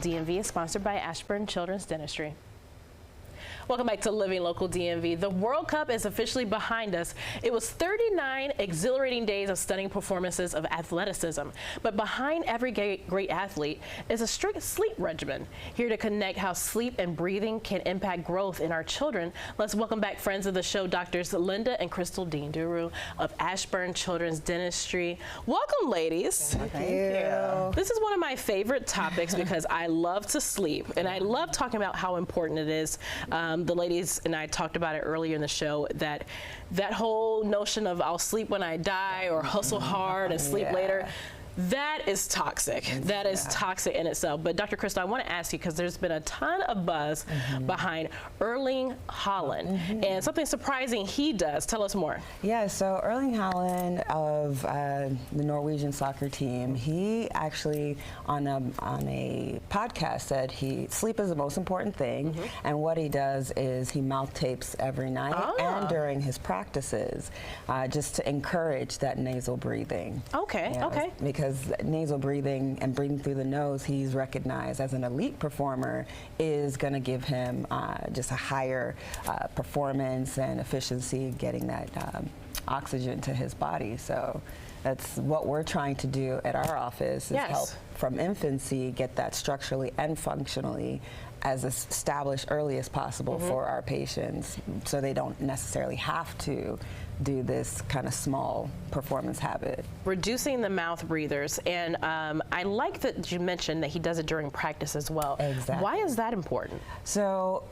DMV is sponsored by Ashburn Children's Dentistry. Welcome back to Living Local DMV. The World Cup is officially behind us. It was 39 exhilarating days of stunning performances of athleticism. But behind every great athlete is a strict sleep regimen. Here to connect how sleep and breathing can impact growth in our children, let's welcome back friends of the show, Doctors Lynda and Krystle Dean-Duru of Ashburn Children's Dentistry. Welcome, ladies. Thank you. This is one of my favorite topics because I love to sleep, and I love talking about how important it is. The ladies and I talked about it earlier in the show, that whole notion of I'll sleep when I die or hustle hard and sleep later. That is toxic. That is toxic in itself. But Dr. Krystle, I want to ask you, because there's been a ton of buzz behind Erling Haaland and something surprising he does. Tell us more. Yeah, so Erling Haaland of the Norwegian soccer team, he actually on a podcast said sleep is the most important thing, and what he does is he mouth tapes every night and during his practices, just to encourage that nasal breathing. Okay, okay. Because nasal breathing and breathing through the nose, he's recognized as an elite performer, is going to give him just a higher performance and efficiency getting that oxygen to his body. So that's what we're trying to do at our office, is help from infancy get that structurally and functionally as established early as possible for our patients, so they don't necessarily have to do this kind of small performance habit. Reducing the mouth breathers, and I like that you mentioned that he does it during practice as well. Exactly. Why is that important? So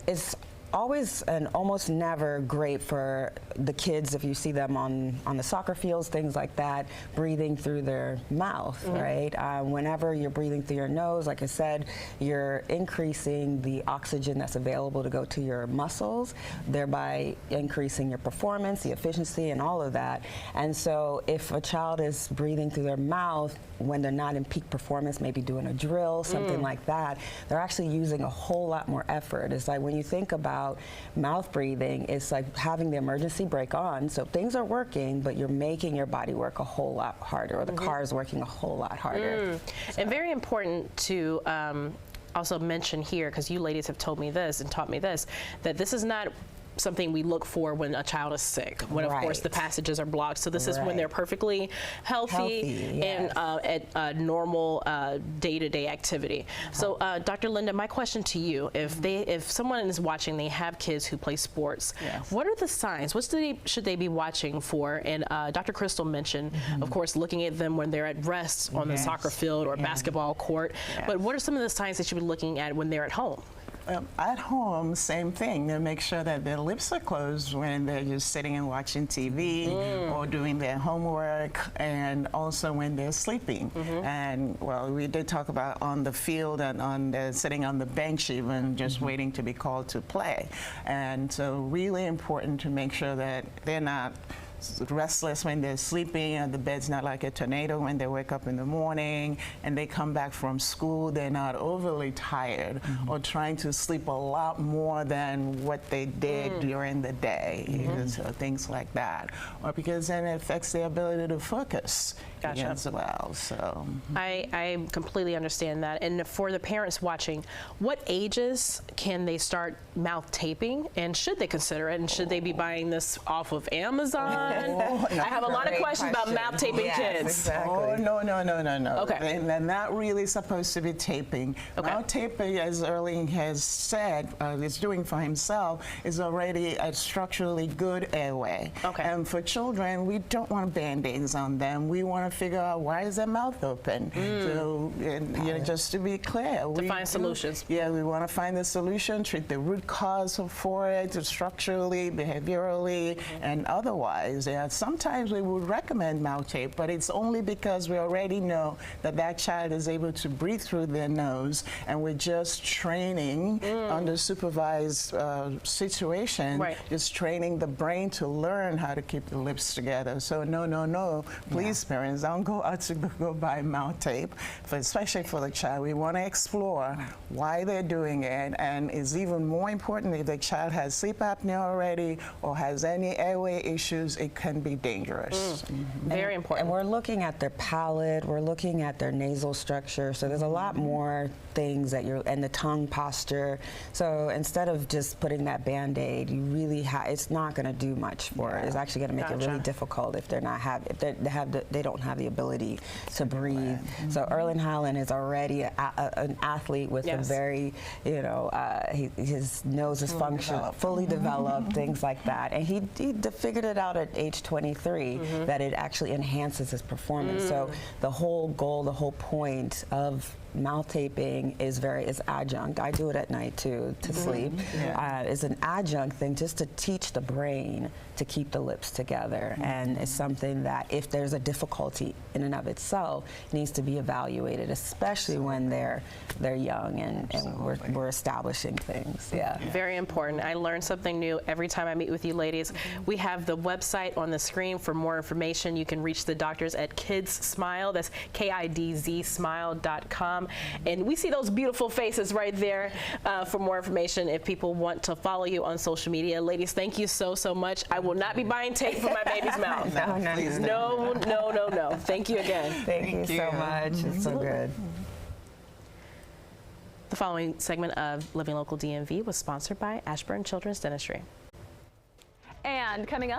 it's always and almost never great for the kids, if you see them on the soccer fields, things like that, breathing through their mouth, right? Whenever you're breathing through your nose, like I said, you're increasing the oxygen that's available to go to your muscles, thereby increasing your performance, the efficiency, and all of that. And so if a child is breathing through their mouth when they're not in peak performance, maybe doing a drill, something like that, they're actually using a whole lot more effort. It's like when you think about mouth breathing, it's like having the emergency brake on, so things are working, but you're making your body work a whole lot harder, or the car is working a whole lot harder. So. And very important to also mention here, because you ladies have told me this and taught me this, that this is not something we look for when a child is sick, when of course the passages are blocked. So this is when they're perfectly healthy and at normal day-to-day activity. So Dr. Lynda, my question to you, if someone is watching, they have kids who play sports, what are the signs? What should they be watching for? And Dr. Krystle mentioned, of course, looking at them when they're at rest on the soccer field or basketball court, but what are some of the signs that you should be looking at when they're at home? At home, same thing. They make sure that their lips are closed when they're just sitting and watching TV or doing their homework, and also when they're sleeping. And well, we did talk about on the field and sitting on the bench even, just waiting to be called to play. And so really important to make sure that they're not restless when they're sleeping, and the bed's not like a tornado when they wake up in the morning, and they come back from school, they're not overly tired or trying to sleep a lot more than what they did during the day, so things like that, or because then it affects their ability to focus as well. So I completely understand that. And for the parents watching, what ages can they start mouth taping, and should they consider it, and should they be buying this off of Amazon? I have a lot of questions about mouth taping kids. Exactly. Oh, no. Okay. They're not really supposed to be taping. Mouth taping, as Erling has said, is doing for himself, is already a structurally good airway. And for children, we don't want Band-Aids on them. We want to figure out why is their mouth open. So, just to be clear, to find solutions. Yeah, we want to find the solution, treat the root cause for it, structurally, behaviorally, and otherwise. Yeah, sometimes we would recommend mouth tape, but it's only because we already know that that child is able to breathe through their nose, and we're just training under supervised situation, just training the brain to learn how to keep the lips together. So no, please parents, don't go out to go buy mouth tape, especially for the child. We want to explore why they're doing it, and it's even more important if the child has sleep apnea already or has any airway issues, it can be dangerous. Very important. And we're looking at their palate, we're looking at their nasal structure, so there's a lot more things that and the tongue posture. So instead of just putting that Band-Aid, you really it's not going to do much for it. It's actually going to make it really difficult if they're not they don't have the ability to breathe. So Erlen Haaland is already an athlete with a very, his nose is fully developed, things like that. And he figured it out at age 23 that it actually enhances his performance. So the whole goal, the whole point of mouth taping is adjunct. I do it at night too to sleep. It's an adjunct thing just to teach the brain to keep the lips together, and it's something that if there's a difficulty in and of itself, needs to be evaluated, especially when they're young and we're establishing things. Very important. I learn something new every time I meet with you ladies. We have the website on the screen for more information. You can reach the doctors at Kids Smile. That's KIDZ smile.com. And we see those beautiful faces right there for more information if people want to follow you on social media. Ladies, thank you so much. I will not be buying tape for my baby's mouth. No. Thank you again. Thank you so much. It's so good. The following segment of Living Local DMV was sponsored by Ashburn Children's Dentistry. And coming up,